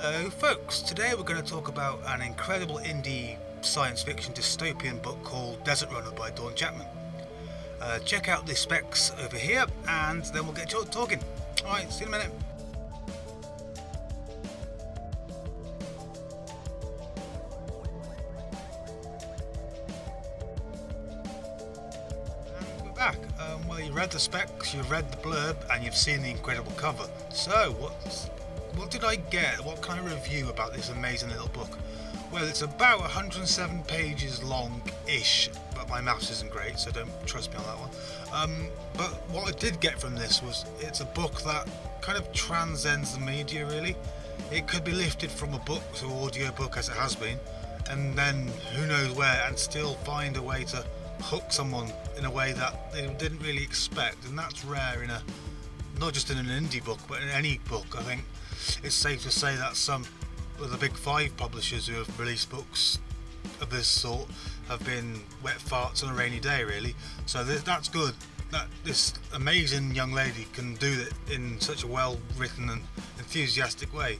Hello folks, today we're going to talk about an incredible indie science fiction dystopian book called Desert Runner by Dawn Chapman. Check out the specs over here and then we'll get talking. Alright, see you in a minute. And we're back. Well, you read the specs, you've read the blurb and you've seen the incredible cover. So, what did I get? What kind of review about this amazing little book? Well, it's about 107 pages long-ish, but my maths isn't great, so don't trust me on that one. But what I did get from this was it's a book that kind of transcends the media, really. It could be lifted from a book to audio book as it has been, and then who knows where, and still find a way to hook someone in a way that they didn't really expect, and that's rare in not just in an indie book, but in any book. I think it's safe to say that some of the big five publishers who have released books of this sort have been wet farts on a rainy day, really. So that's good that this amazing young lady can do it in such a well written and enthusiastic way.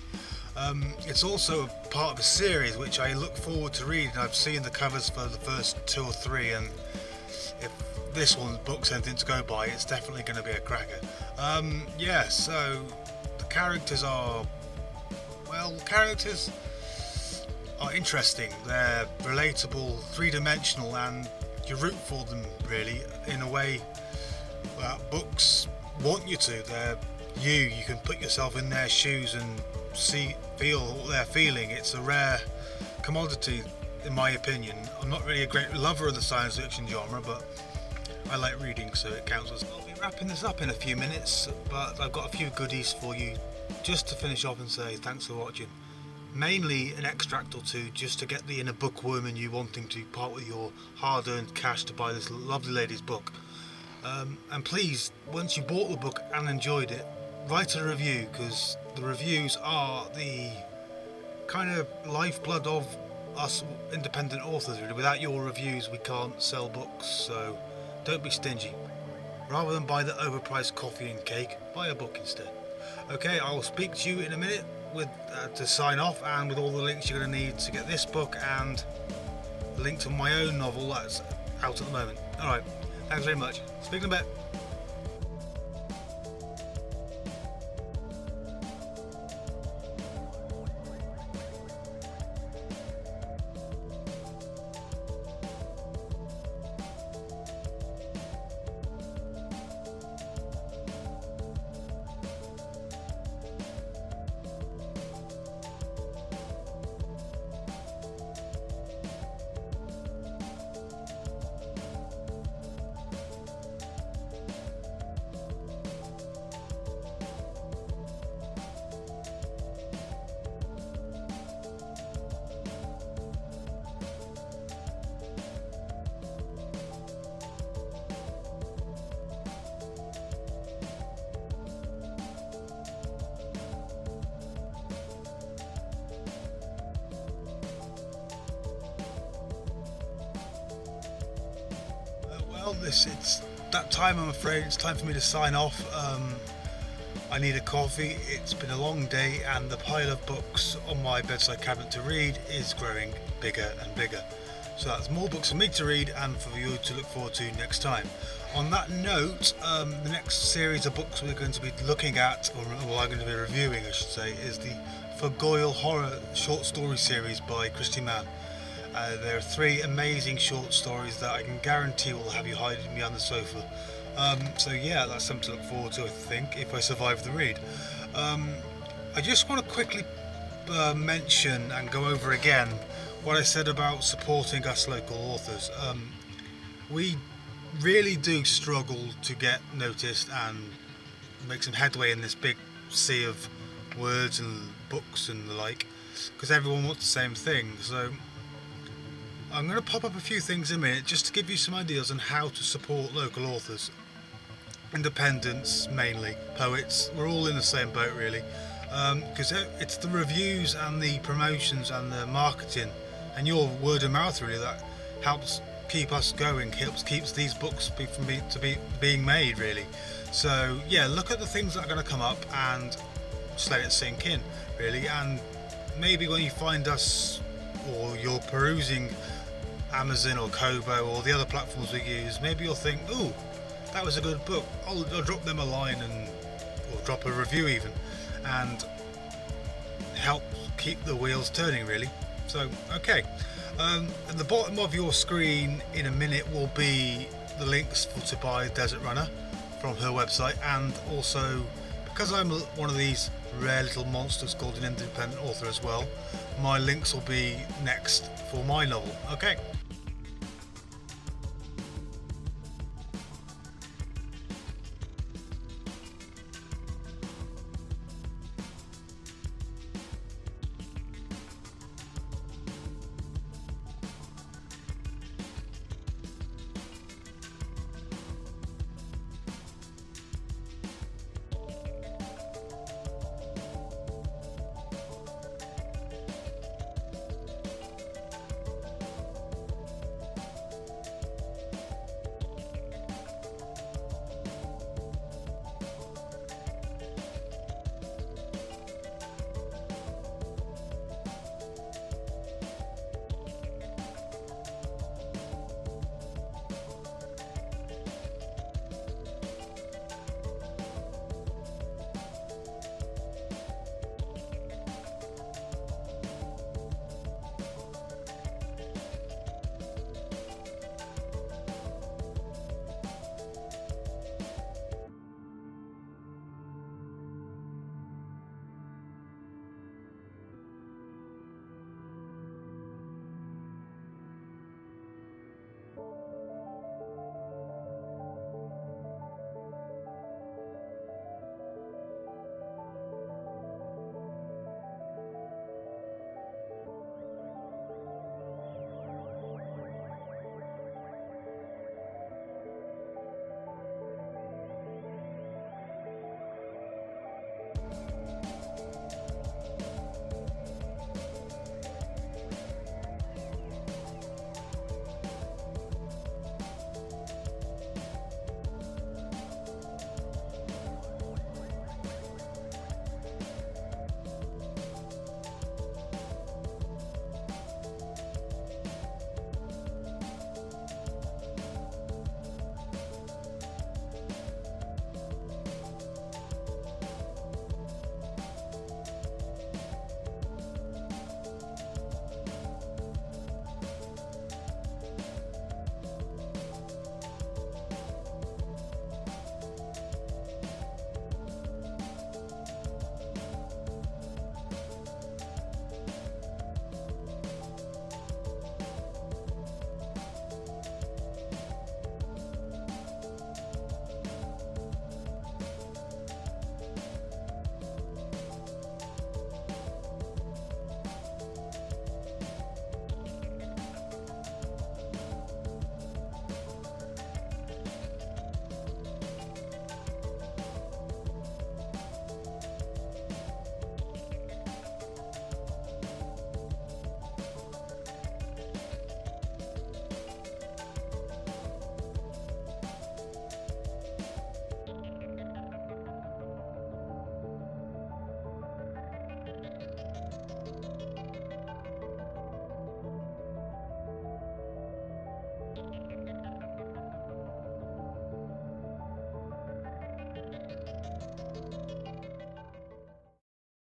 It's also a part of a series which I look forward to reading. I've seen the covers for the first 2 or 3, and if this one's book's anything to go by, it's definitely going to be a cracker. So the characters are interesting. They're relatable, three-dimensional, and you root for them really in a way that books want you to. You can put yourself in their shoes and feel what they're feeling. It's a rare commodity in my opinion. I'm not really a great lover of the science fiction genre, but I like reading, so it counts as. I'll be wrapping this up in a few minutes, but I've got a few goodies for you just to finish off and say thanks for watching. Mainly an extract or two just to get the inner bookworm in you wanting to part with your hard-earned cash to buy this lovely lady's book. And please, once you bought the book and enjoyed it, write a review, because the reviews are the kind of lifeblood of us independent authors, really. Without your reviews we can't sell books, so don't be stingy. Rather than buy the overpriced coffee and cake, buy a book instead. Okay, I'll speak to you in a minute to sign off, and with all the links you're going to need to get this book and the link to my own novel that's out at the moment. Alright, thanks very much. Speak in a bit. It's that time, I'm afraid. It's time for me to sign off. I need a coffee. It's been a long day and the pile of books on my bedside cabinet to read is growing bigger and bigger. So that's more books for me to read and for you to look forward to next time. On that note, the next series of books we're going to be looking at, or I'm going to be reviewing I should say, is the Gargoyle Horror short story series by Christy Mann. There are 3 amazing short stories that I can guarantee will have you hiding behind the sofa. So yeah, that's something to look forward to, I think, if I survive the read. I just want to quickly mention and go over again what I said about supporting us local authors. We really do struggle to get noticed and make some headway in this big sea of words and books and the like, because everyone wants the same thing. So I'm going to pop up a few things in a minute just to give you some ideas on how to support local authors. Independents mainly, poets, we're all in the same boat really, because it's the reviews and the promotions and the marketing and your word of mouth really that helps keep us going, keeps these books from being made really. So yeah, look at the things that are going to come up and just let it sink in really, and maybe when you find us or you're perusing Amazon or Kobo or the other platforms we use, maybe you'll think, ooh, that was a good book. I'll drop them a line or drop a review even, and help keep the wheels turning really. So okay, at the bottom of your screen in a minute will be the links to buy Desert Runner from her website, and also because I'm one of these rare little monsters called an independent author as well, my links will be next for my novel. Okay.